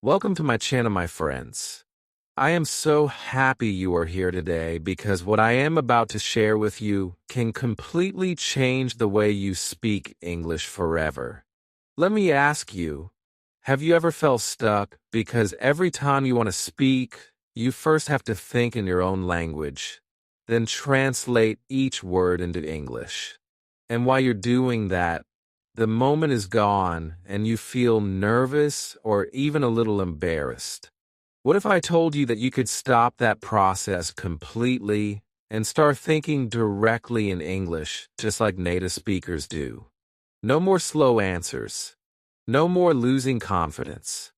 Welcome to my channel, my friends. I am so happy you are here today because what I am about to share with you can completely change the way you speak English forever. Let me ask you, have you ever felt stuck because every time you want to speak, you first have to think in your own language, then translate each word into English? And while you're doing that, the moment is gone and you feel nervous or even a little embarrassed. What if I told you that you could stop that process completely and start thinking directly in English, just like native speakers do? No more slow answers. No more losing confidence.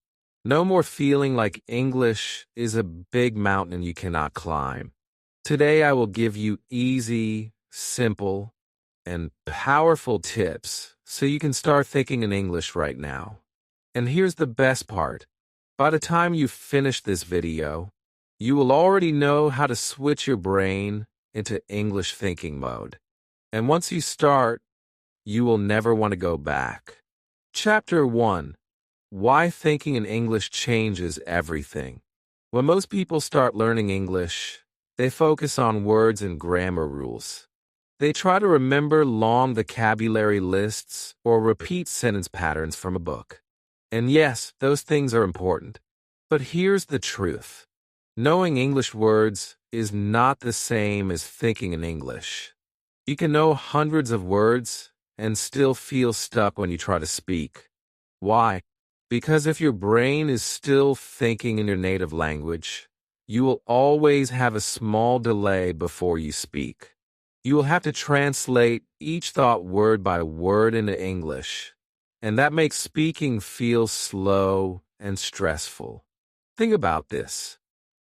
No more feeling like English is a big mountain you cannot climb. Today I will give you easy, simple, and powerful tips so you can start thinking in English right now. And here's the best part. By the time you finish this video, you will already know how to switch your brain into English thinking mode. And once you start, you will never want to go back. Chapter 1. Why thinking in English changes everything. When most people start learning English, they focus on words and grammar rules. They try to remember long vocabulary lists or repeat sentence patterns from a book. And yes, those things are important. But here's the truth. Knowing English words is not the same as thinking in English. You can know hundreds of words and still feel stuck when you try to speak. Why? Because if your brain is still thinking in your native language, you will always have a small delay before you speak. You will have to translate each thought word by word into English, and that makes speaking feel slow and stressful. Think about this.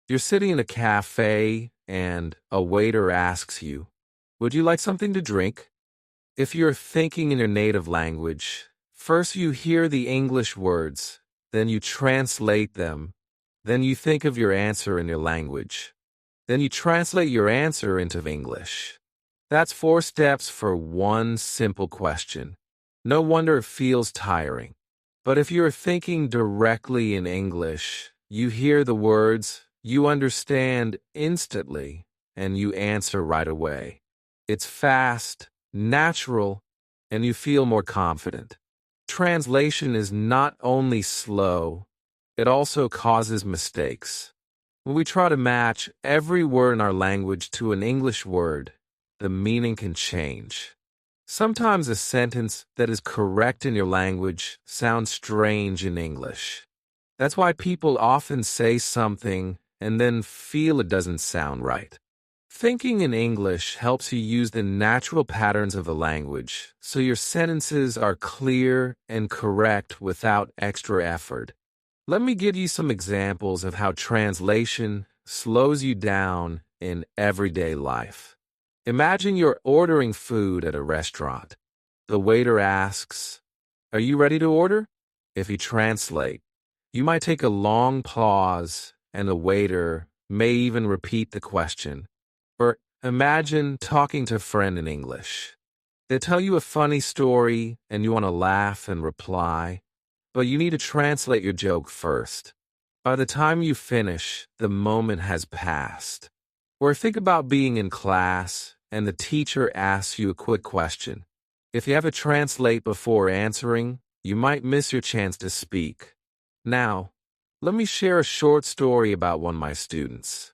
You're sitting in a cafe and a waiter asks you, "Would you like something to drink?" If you're thinking in your native language, first you hear the English words, then you translate them, then you think of your answer in your language, then you translate your answer into English. That's 4 steps for one simple question. No wonder it feels tiring. But if you're thinking directly in English, you hear the words, you understand instantly, and you answer right away. It's fast, natural, and you feel more confident. Translation is not only slow, it also causes mistakes. When we try to match every word in our language to an English word, the meaning can change. Sometimes a sentence that is correct in your language sounds strange in English. That's why people often say something and then feel it doesn't sound right. Thinking in English helps you use the natural patterns of the language, so your sentences are clear and correct without extra effort. Let me give you some examples of how translation slows you down in everyday life. Imagine you're ordering food at a restaurant. The waiter asks, "Are you ready to order?" If you translate, you might take a long pause, and the waiter may even repeat the question. Or imagine talking to a friend in English. They tell you a funny story, and you want to laugh and reply, but you need to translate your joke first. By the time you finish, the moment has passed. Or think about being in class, and the teacher asks you a quick question. If you have to translate before answering, you might miss your chance to speak. Now, let me share a short story about one of my students.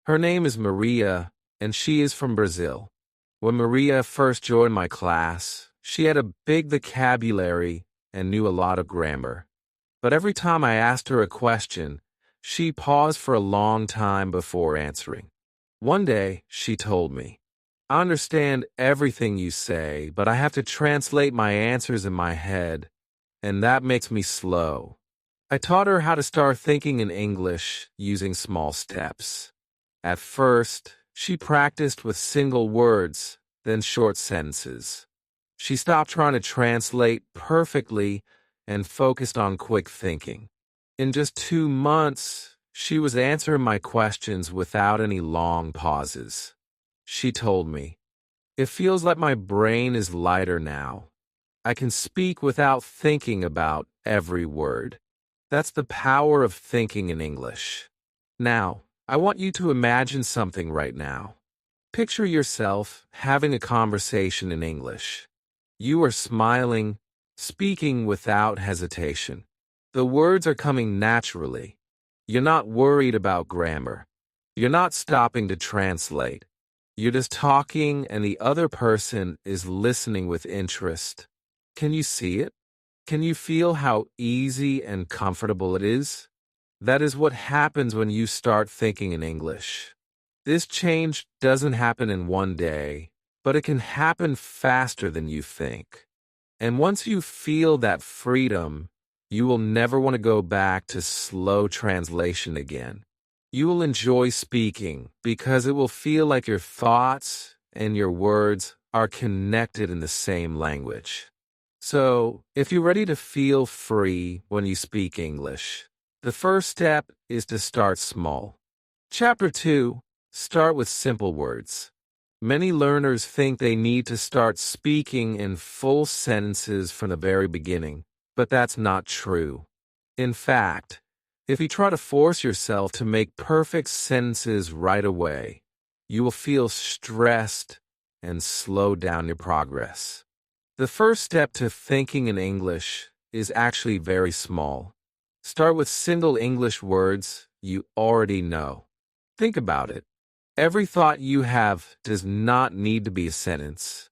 Her name is Maria, and she is from Brazil. When Maria first joined my class, she had a big vocabulary and knew a lot of grammar. But every time I asked her a question, she paused for a long time before answering. One day, she told me, "I understand everything you say, but I have to translate my answers in my head, and that makes me slow." I taught her how to start thinking in English using small steps. At first, she practiced with single words, then short sentences. She stopped trying to translate perfectly and focused on quick thinking. In just 2 months, she was answering my questions without any long pauses. She told me, "It feels like my brain is lighter now. I can speak without thinking about every word." That's the power of thinking in English. Now, I want you to imagine something right now. Picture yourself having a conversation in English. You are smiling, speaking without hesitation. The words are coming naturally. You're not worried about grammar. You're not stopping to translate. You're just talking and the other person is listening with interest. Can you see it? Can you feel how easy and comfortable it is? That is what happens when you start thinking in English. This change doesn't happen in one day, but it can happen faster than you think. And once you feel that freedom, you will never want to go back to slow translation again. You will enjoy speaking because it will feel like your thoughts and your words are connected in the same language. So, if you're ready to feel free when you speak English, the first step is to start small. Chapter 2. Start with simple words. Many learners think they need to start speaking in full sentences from the very beginning, but that's not true. In fact, if you try to force yourself to make perfect sentences right away, you will feel stressed and slow down your progress. The first step to thinking in English is actually very small. Start with single English words you already know. Think about it. Every thought you have does not need to be a sentence.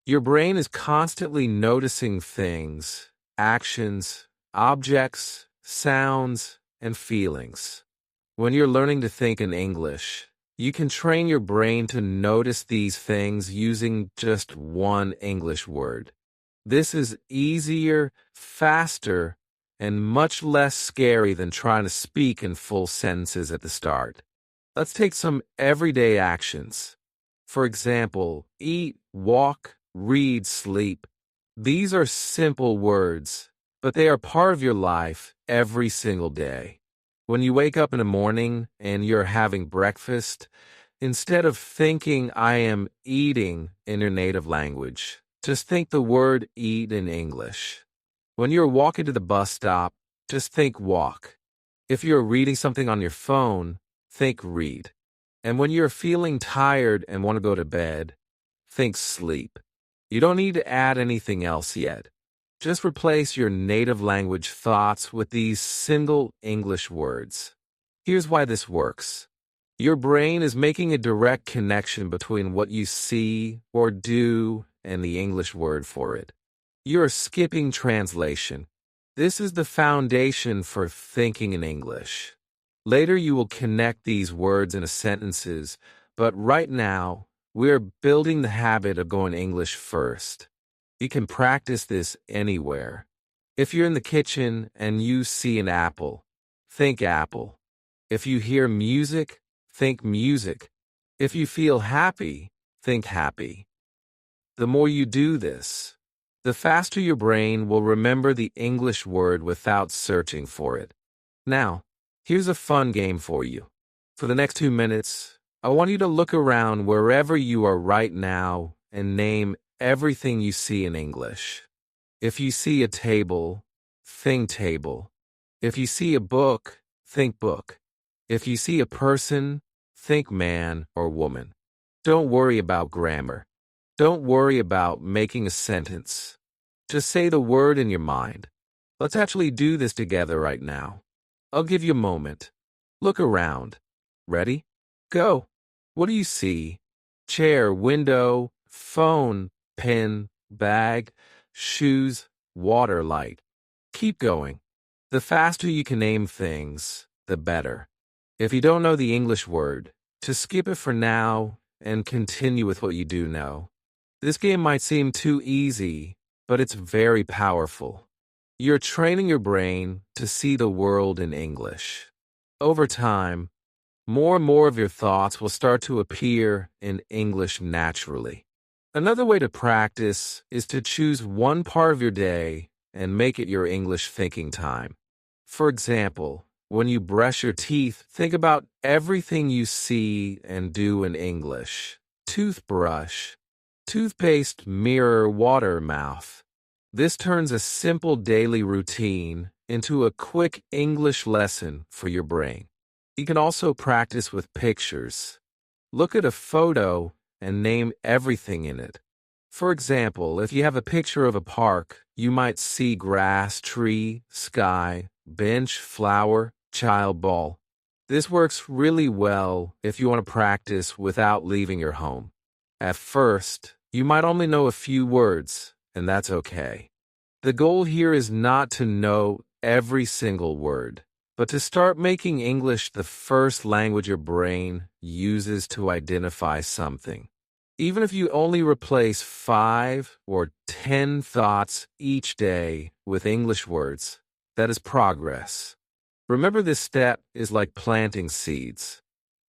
Your brain is constantly noticing things, actions, objects, sounds, and feelings. When you're learning to think in English, you can train your brain to notice these things using just one English word. This is easier, faster, and much less scary than trying to speak in full sentences at the start. Let's take some everyday actions. For example, eat, walk, read, sleep. These are simple words, but they are part of your life every single day. When you wake up in the morning and you're having breakfast, instead of thinking I am eating in your native language, just think the word eat in English. When you're walking to the bus stop, just think walk. If you're reading something on your phone, think read. And when you're feeling tired and want to go to bed, think sleep. You don't need to add anything else yet. Just replace your native language thoughts with these single English words. Here's why this works. Your brain is making a direct connection between what you see or do and the English word for it. You're skipping translation. This is the foundation for thinking in English. Later you will connect these words into sentences, but right now, we're building the habit of going English first. You can practice this anywhere. If you're in the kitchen and you see an apple, think apple. If you hear music, think music. If you feel happy, think happy. The more you do this, the faster your brain will remember the English word without searching for it. Now, here's a fun game for you. For the next 2 minutes, I want you to look around wherever you are right now and name everything you see in English. If you see a table, think table. If you see a book, think book. If you see a person, think man or woman. Don't worry about grammar. Don't worry about making a sentence. Just say the word in your mind. Let's actually do this together right now. I'll give you a moment. Look around. Ready? Go. What do you see? Chair, window, phone, pen, bag, shoes, water, light. Keep going. The faster you can name things, the better. If you don't know the English word, just skip it for now and continue with what you do know. This game might seem too easy, but it's very powerful. You're training your brain to see the world in English. Over time, more and more of your thoughts will start to appear in English naturally. Another way to practice is to choose one part of your day and make it your English thinking time. For example, when you brush your teeth, think about everything you see and do in English. Toothbrush, toothpaste, mirror, water, mouth. This turns a simple daily routine into a quick English lesson for your brain. You can also practice with pictures. Look at a photo and name everything in it. For example, if you have a picture of a park, you might see grass, tree, sky, bench, flower, child ball. This works really well if you want to practice without leaving your home. At first, you might only know a few words, and that's okay. The goal here is not to know every single word, but to start making English the first language your brain uses to identify something. Even if you only replace 5 or 10 thoughts each day with English words, that is progress. Remember, this step is like planting seeds.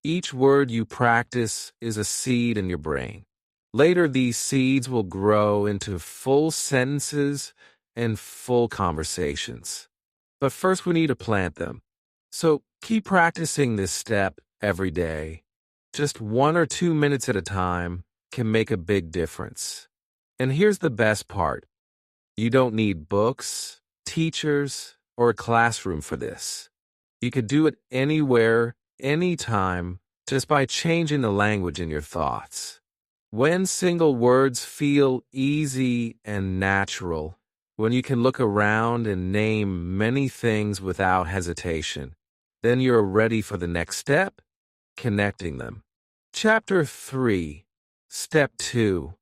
Each word you practice is a seed in your brain. Later, these seeds will grow into full sentences and full conversations. But first, we need to plant them. So keep practicing this step every day. Just 1 or 2 minutes at a time can make a big difference. And here's the best part. You don't need books, teachers, or a classroom for this. You could do it anywhere, anytime, just by changing the language in your thoughts. When single words feel easy and natural, when you can look around and name many things without hesitation, then you're ready for the next step, connecting them. Chapter 3, Step 2.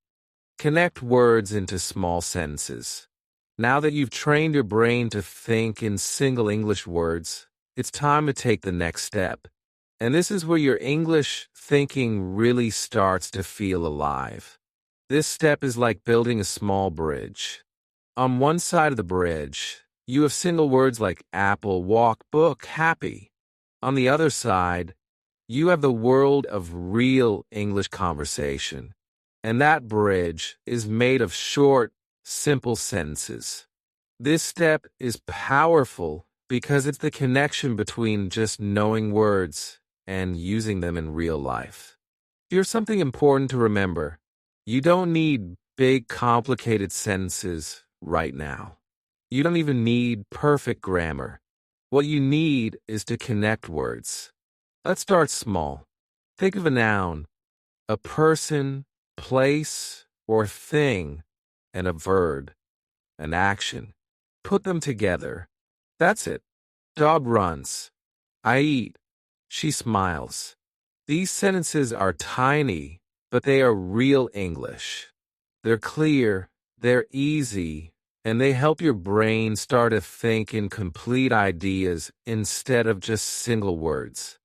Connect words into small sentences. Now that you've trained your brain to think in single English words, it's time to take the next step. And this is where your English thinking really starts to feel alive. This step is like building a small bridge. On one side of the bridge, you have single words like apple, walk, book, happy. On the other side, you have the world of real English conversation. And that bridge is made of short, simple sentences. This step is powerful because it's the connection between just knowing words and using them in real life. Here's something important to remember. You don't need big, complicated sentences right now. You don't even need perfect grammar. What you need is to connect words. Let's start small. Think of a noun, a person, place, or thing, and a verb, an action. Put them together. That's it. Dog runs. I eat. She smiles. These sentences are tiny, but they are real English. They're clear, they're easy, and they help your brain start to think in complete ideas instead of just single words.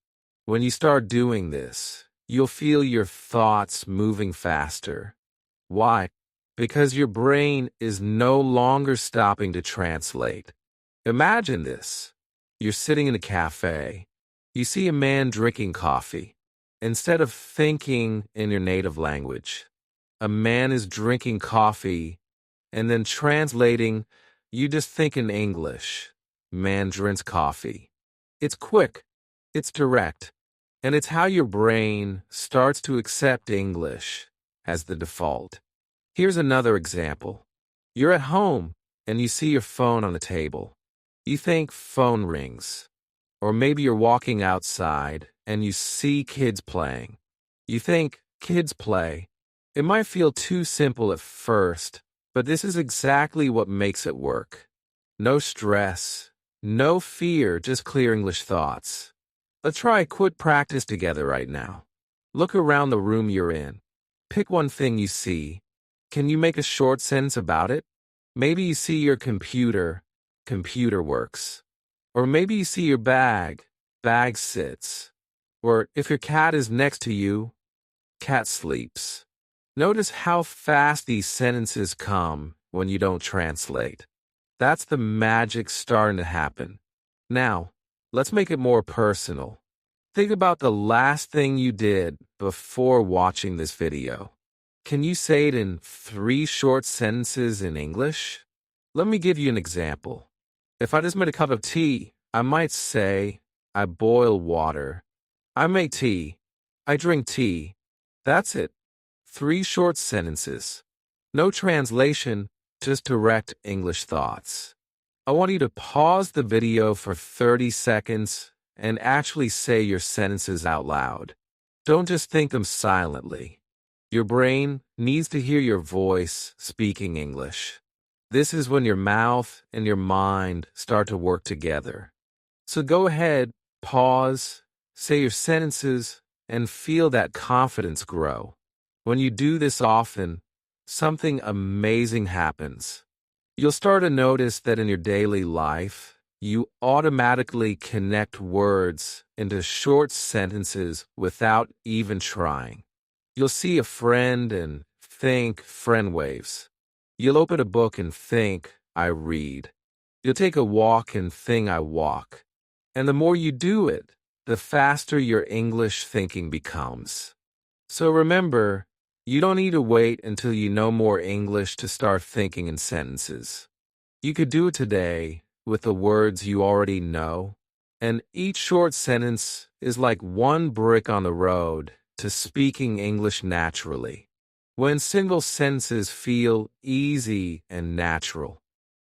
When you start doing this, you'll feel your thoughts moving faster. Why? Because your brain is no longer stopping to translate. Imagine this. You're sitting in a cafe. You see a man drinking coffee. Instead of thinking in your native language, a man is drinking coffee and then translating, you just think in English. Man drinks coffee. It's quick. It's direct. And it's how your brain starts to accept English as the default. Here's another example. You're at home and you see your phone on the table. You think phone rings. Or maybe you're walking outside and you see kids playing. You think kids play. It might feel too simple at first, but this is exactly what makes it work. No stress, no fear, just clear English thoughts. Let's try a quick practice together right now. Look around the room you're in. Pick one thing you see. Can you make a short sentence about it? Maybe you see your computer. Computer works. Or maybe you see your bag. Bag sits. Or if your cat is next to you, cat sleeps. Notice how fast these sentences come when you don't translate. That's the magic starting to happen. Now, let's make it more personal. Think about the last thing you did before watching this video. Can you say it in 3 short sentences in English? Let me give you an example. If I just made a cup of tea, I might say, I boil water. I make tea. I drink tea. That's it. 3 short sentences. No translation, just direct English thoughts. I want you to pause the video for 30 seconds and actually say your sentences out loud. Don't just think them silently. Your brain needs to hear your voice speaking English. This is when your mouth and your mind start to work together. So go ahead, pause, say your sentences, and feel that confidence grow. When you do this often, something amazing happens. You'll start to notice that in your daily life, you automatically connect words into short sentences without even trying. You'll see a friend and think friend waves. You'll open a book and think, I read. You'll take a walk and think, I walk. And the more you do it, the faster your English thinking becomes. So remember, you don't need to wait until you know more English to start thinking in sentences. You could do it today with the words you already know, and each short sentence is like one brick on the road to speaking English naturally. When single sentences feel easy and natural,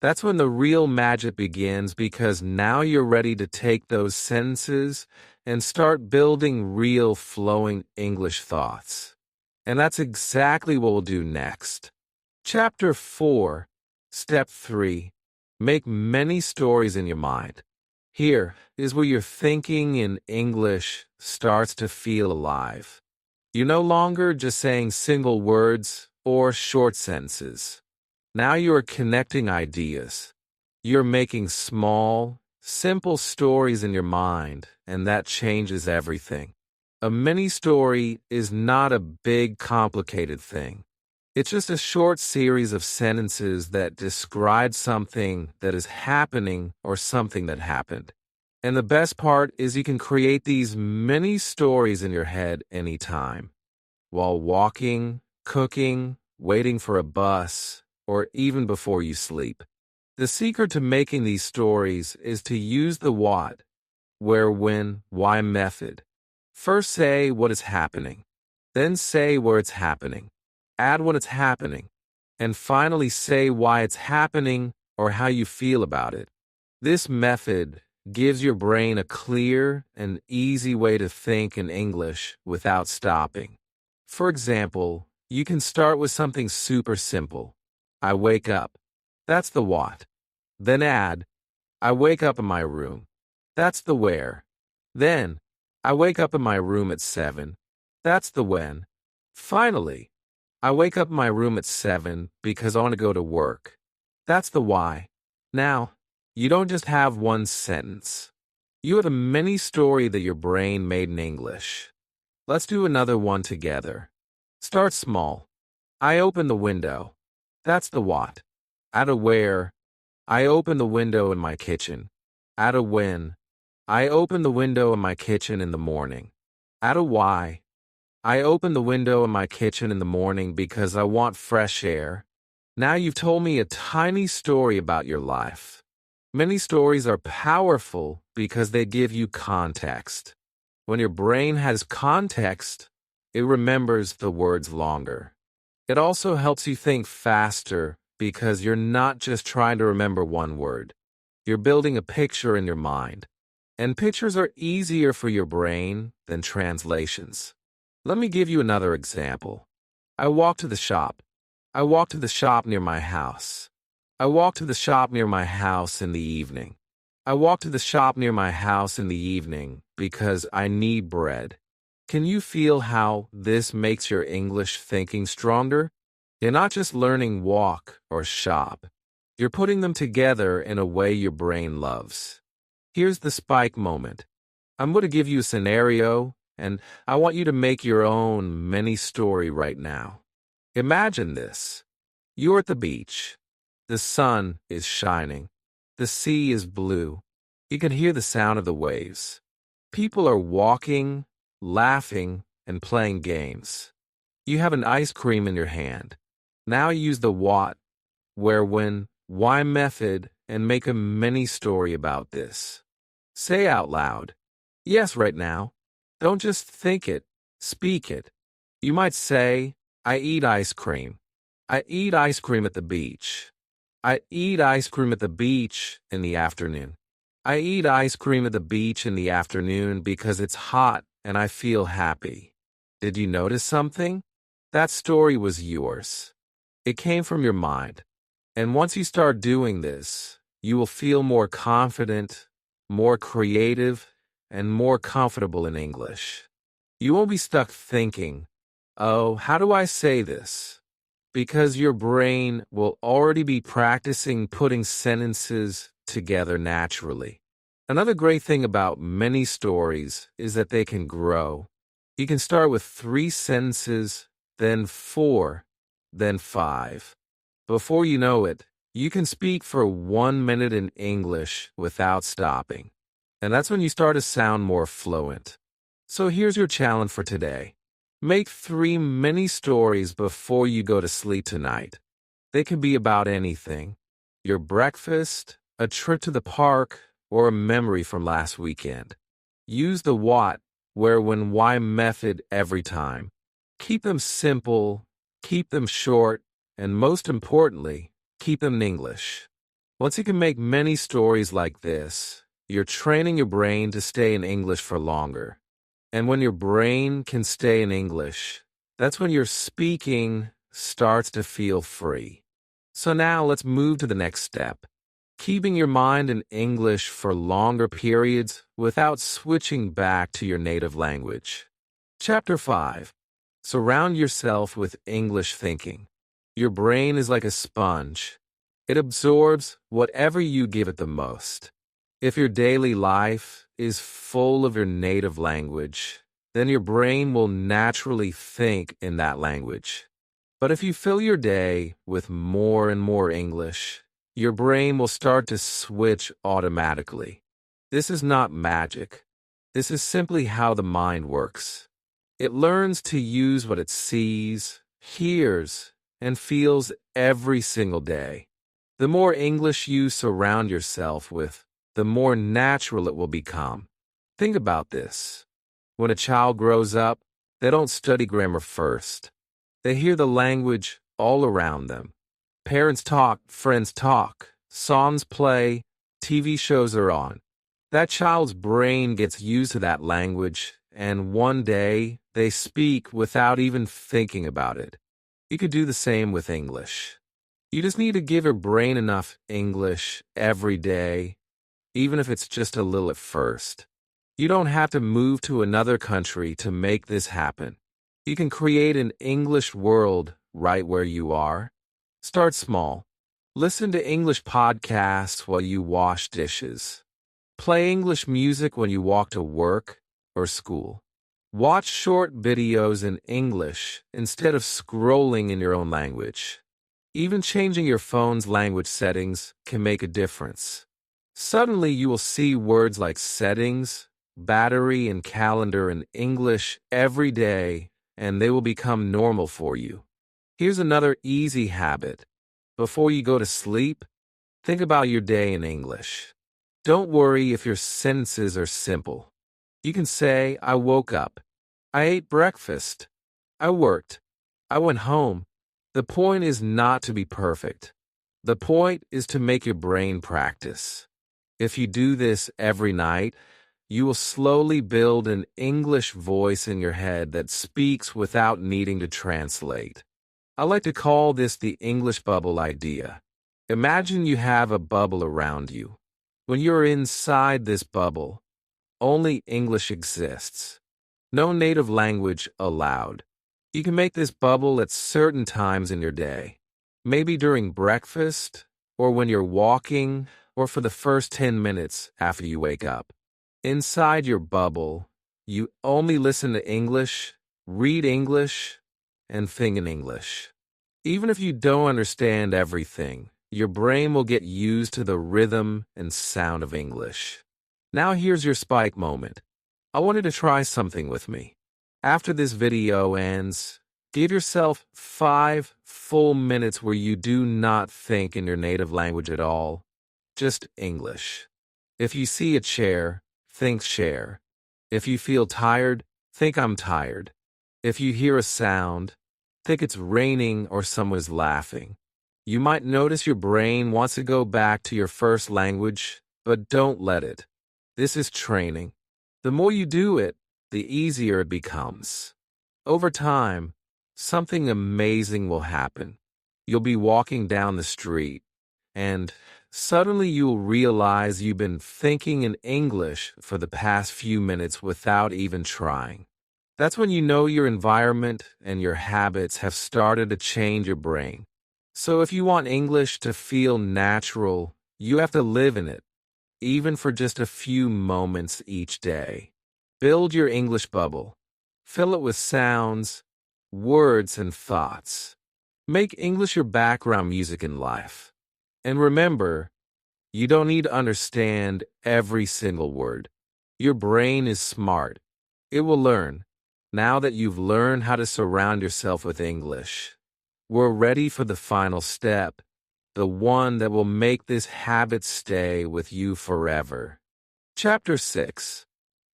that's when the real magic begins, because now you're ready to take those sentences and start building real flowing English thoughts. And that's exactly what we'll do next. Chapter 4, Step 3, Make many stories in your mind. Here is where your thinking in English starts to feel alive. You're no longer just saying single words or short sentences. Now you are connecting ideas. You're making small, simple stories in your mind, and that changes everything. A mini story is not a big, complicated thing. It's just a short series of sentences that describe something that is happening or something that happened. And the best part is you can create these mini stories in your head anytime. While walking, cooking, waiting for a bus, or even before you sleep. The secret to making these stories is to use the what, where, when, why method. First say what is happening, then say where it's happening, add what it's happening, and finally say why it's happening or how you feel about it. This method gives your brain a clear and easy way to think in English without stopping. For example, you can start with something super simple. I wake up. That's the what. Then add, I wake up in my room. That's the where. Then, I wake up in my room at 7. That's the when. Finally, I wake up in my room at 7 because I want to go to work. That's the why. Now, you don't just have one sentence. You have a mini story that your brain made in English. Let's do another one together. Start small. I open the window. That's the what. Add a where. I open the window in my kitchen. Add a when. I open the window in my kitchen in the morning. Add a why. I open the window in my kitchen in the morning because I want fresh air. Now you've told me a tiny story about your life. Many stories are powerful because they give you context. When your brain has context, it remembers the words longer. It also helps you think faster because you're not just trying to remember one word. You're building a picture in your mind. And pictures are easier for your brain than translations. Let me give you another example. I walk to the shop. I walk to the shop near my house. I walk to the shop near my house in the evening. I walk to the shop near my house in the evening because I need bread. Can you feel how this makes your English thinking stronger? You're not just learning walk or shop. You're putting them together in a way your brain loves. Here's the spike moment. I'm going to give you a scenario, and I want you to make your own mini story right now. Imagine this. You're at the beach. The sun is shining. The sea is blue. You can hear the sound of the waves. People are walking, laughing, and playing games. You have an ice cream in your hand. Now use the what, where, when, why method and make a mini story about this. Say out loud, yes right now. Don't just think it, speak it. You might say, I eat ice cream. I eat ice cream at the beach. I eat ice cream at the beach in the afternoon. I eat ice cream at the beach in the afternoon because it's hot and I feel happy. Did you notice something? That story was yours. It came from your mind. And once you start doing this, you will feel more confident, more creative, and more comfortable in English. You won't be stuck thinking, oh, how do I say this? Because your brain will already be practicing putting sentences together naturally. Another great thing about many stories is that they can grow. You can start with 3 sentences, then 4, then 5. Before you know it, you can speak for 1 minute in English without stopping. And that's when you start to sound more fluent. So here's your challenge for today. Make 3 mini stories before you go to sleep tonight. They can be about anything. Your breakfast, a trip to the park, or a memory from last weekend. Use the what, where, when, why method every time. Keep them simple, keep them short, and most importantly, keep them in English. Once you can make many stories like this, you're training your brain to stay in English for longer. And when your brain can stay in English, that's when your speaking starts to feel free. So now let's move to the next step. Keeping your mind in English for longer periods without switching back to your native language. Chapter 5. Surround yourself with English thinking. Your brain is like a sponge. It absorbs whatever you give it the most. If your daily life is full of your native language, then your brain will naturally think in that language. But if you fill your day with more and more English, your brain will start to switch automatically. This is not magic. This is simply how the mind works. It learns to use what it sees, hears, and feels every single day. The more English you surround yourself with, the more natural it will become. Think about this. When a child grows up, they don't study grammar first. They hear the language all around them. Parents talk, friends talk, songs play, TV shows are on. That child's brain gets used to that language, and one day they speak without even thinking about it. You could do the same with English. You just need to give your brain enough English every day, even if it's just a little at first. You don't have to move to another country to make this happen. You can create an English world right where you are. Start small. Listen to English podcasts while you wash dishes. Play English music when you walk to work or school. Watch short videos in English instead of scrolling in your own language. Even changing your phone's language settings can make a difference. Suddenly you will see words like settings, battery, and calendar in English every day, and they will become normal for you. Here's another easy habit. Before you go to sleep, think about your day in English. Don't worry if your sentences are simple. You can say, I woke up. I ate breakfast. I worked. I went home. The point is not to be perfect. The point is to make your brain practice. If you do this every night, you will slowly build an English voice in your head that speaks without needing to translate. I like to call this the English bubble idea. Imagine you have a bubble around you. When you're inside this bubble, only English exists. No native language allowed. You can make this bubble at certain times in your day. Maybe during breakfast, or when you're walking, or for the first 10 minutes after you wake up. Inside your bubble, you only listen to English, read English, and think in English. Even if you don't understand everything, your brain will get used to the rhythm and sound of English. Now here's your spike moment. I want you to try something with me. After this video ends, give yourself 5 full minutes where you do not think in your native language at all, just English. If you see a chair, think chair. If you feel tired, think I'm tired. If you hear a sound, think it's raining or someone's laughing. You might notice your brain wants to go back to your first language, but don't let it. This is training. The more you do it, the easier it becomes. Over time, something amazing will happen. You'll be walking down the street, and suddenly you'll realize you've been thinking in English for the past few minutes without even trying. That's when you know your environment and your habits have started to change your brain. So if you want English to feel natural, you have to live in it, even for just a few moments each day. Build your English bubble. Fill it with sounds, words, and thoughts. Make English your background music in life. And remember, you don't need to understand every single word. Your brain is smart. It will learn. Now that you've learned how to surround yourself with English, we're ready for the final step, the one that will make this habit stay with you forever. Chapter 6.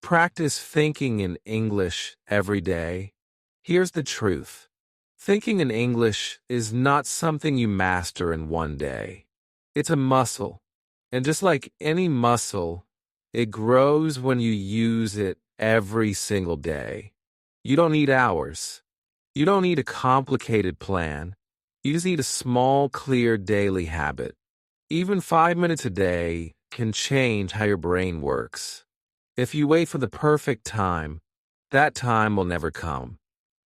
Practice thinking in English every day. Here's the truth. Thinking in English is not something you master in one day. It's a muscle. And just like any muscle, it grows when you use it every single day. You don't need hours. You don't need a complicated plan. You just need a small, clear daily habit. Even 5 minutes a day can change how your brain works. If you wait for the perfect time, that time will never come.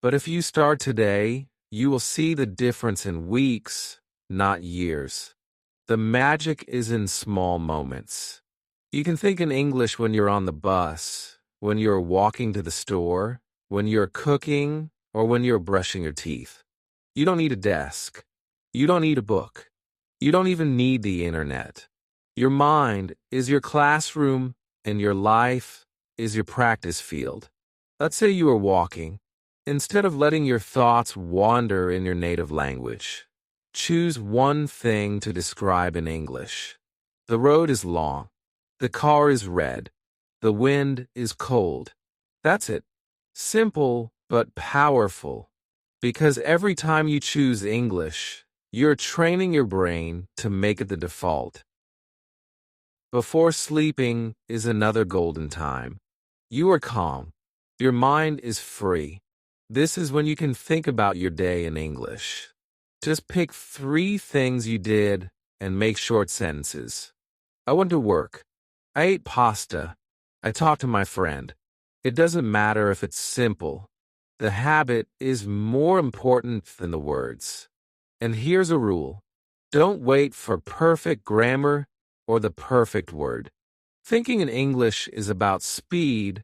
But if you start today, you will see the difference in weeks, not years. The magic is in small moments. You can think in English when you're on the bus, when you're walking to the store, when you're cooking, or when you're brushing your teeth. You don't need a desk. You don't need a book. You don't even need the internet. Your mind is your classroom, and your life is your practice field. Let's say you are walking. Instead of letting your thoughts wander in your native language, choose one thing to describe in English. The road is long. The car is red. The wind is cold. That's it. Simple, but powerful. Because every time you choose English, you're training your brain to make it the default. Before sleeping is another golden time. You are calm. Your mind is free. This is when you can think about your day in English. Just pick 3 things you did and make short sentences. I went to work. I ate pasta. I talked to my friend. It doesn't matter if it's simple. The habit is more important than the words. And here's a rule. Don't wait for perfect grammar or the perfect word. Thinking in English is about speed,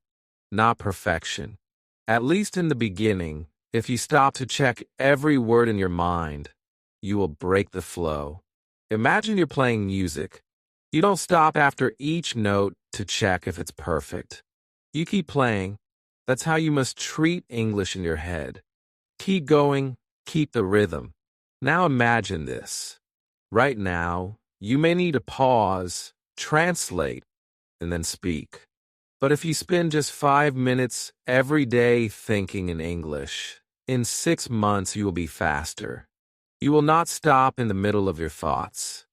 not perfection. At least in the beginning, if you stop to check every word in your mind, you will break the flow. Imagine you're playing music. You don't stop after each note to check if it's perfect. You keep playing. That's how you must treat English in your head. Keep going, keep the rhythm. Now imagine this. Right now, you may need to pause, translate, and then speak. But if you spend just 5 minutes every day thinking in English, in 6 months you will be faster. You will not stop in the middle of your thoughts.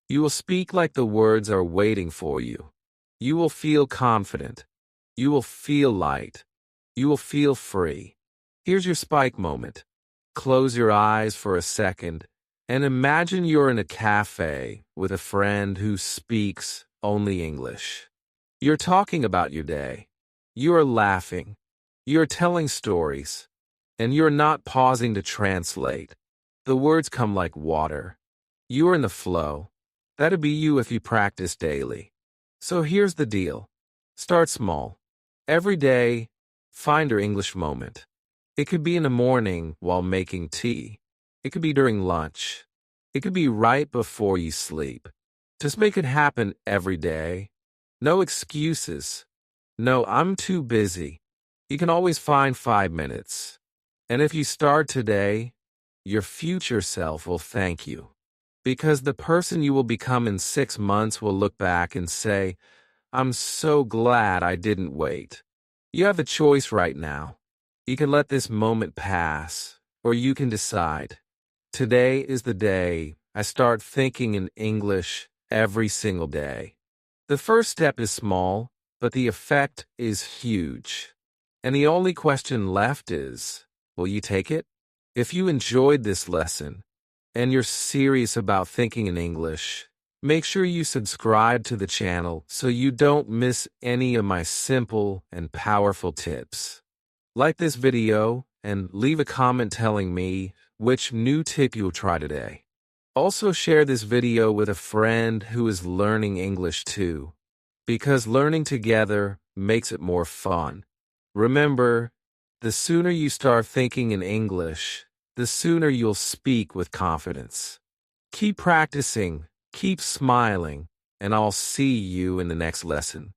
You will speak like the words are waiting for you. You will feel confident. You will feel light. You will feel free. Here's your spike moment. Close your eyes for a second and imagine you're in a cafe with a friend who speaks only English. You're talking about your day. You are laughing. You're telling stories. And you're not pausing to translate. The words come like water. You are in the flow. That'd be you if you practice daily. So here's the deal. Start small. Every day, find your English moment. It could be in the morning while making tea. It could be during lunch. It could be right before you sleep. Just make it happen every day. No excuses. No, I'm too busy. You can always find 5 minutes. And if you start today, your future self will thank you. Because the person you will become in 6 months will look back and say, I'm so glad I didn't wait. You have a choice right now. You can let this moment pass, or you can decide. Today is the day I start thinking in English every single day. The first step is small, but the effect is huge. And the only question left is, will you take it? If you enjoyed this lesson, and you're serious about thinking in English, make sure you subscribe to the channel so you don't miss any of my simple and powerful tips. Like this video and leave a comment telling me which new tip you'll try today. Also share this video with a friend who is learning English too, because learning together makes it more fun. Remember, the sooner you start thinking in English, the sooner you'll speak with confidence. Keep practicing, keep smiling, and I'll see you in the next lesson.